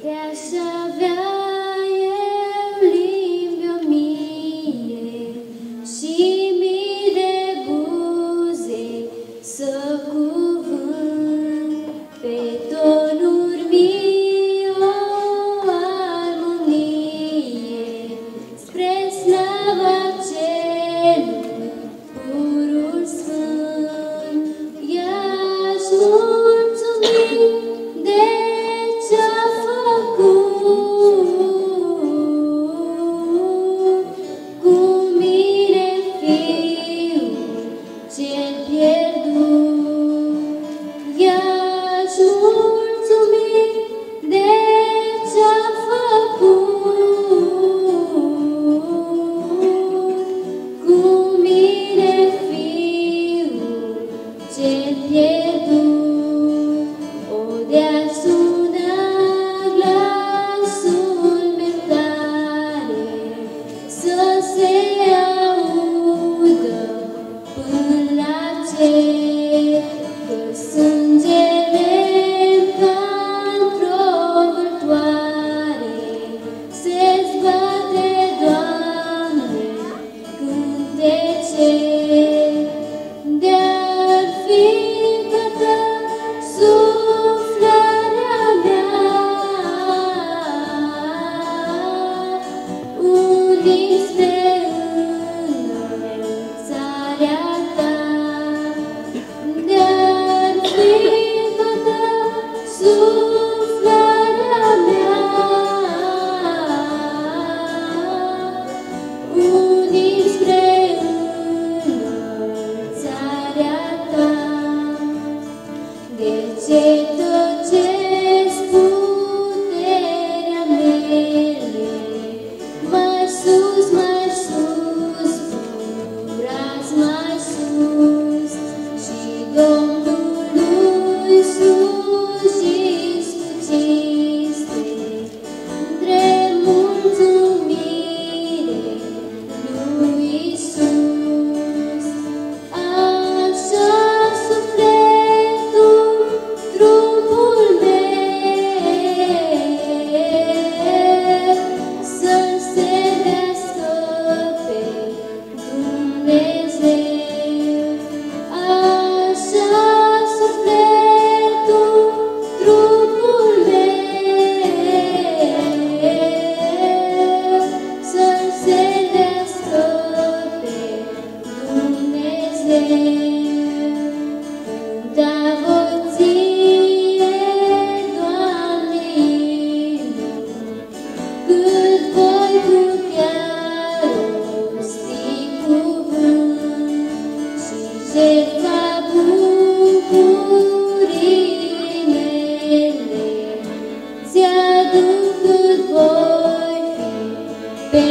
De-aș avea eu limbi 1000 și mii de buze să cuvânt pe tonuri mii o armonie spre slava celui purul sfânt. I-aș mulțumi de ce-a făcut cu mine Fiul cel pierdut. I-aș mulțumi de ce-a făcut cu mine Fiul cel pierdut. O, de-aș suna glasul meu tare să se audă până la cer, că sângele-mi ca într-o vâltoare se zbate, Doamne, cântece. De-ar fi toată suflarea mea, unii spre înălțarea Ta. De-ar fi toată suflarea mea, unii spre înălțarea Ta. De ce tăcesc puterea mele? Mai sus, purați mai sus, și Domnului slujiți cu cinste, între mulțumire lui Iisus. Așa sufletul, trupul meu să-L servească pe Dumnezeu. Așa sufletul, trupul meu să-L servească pe Dumnezeu. Cânta voi Ție, Doamne, imnul, cât voi putea rosti cuvânt, și jertfa bucuriei mele ți-aduc cât voi fi pe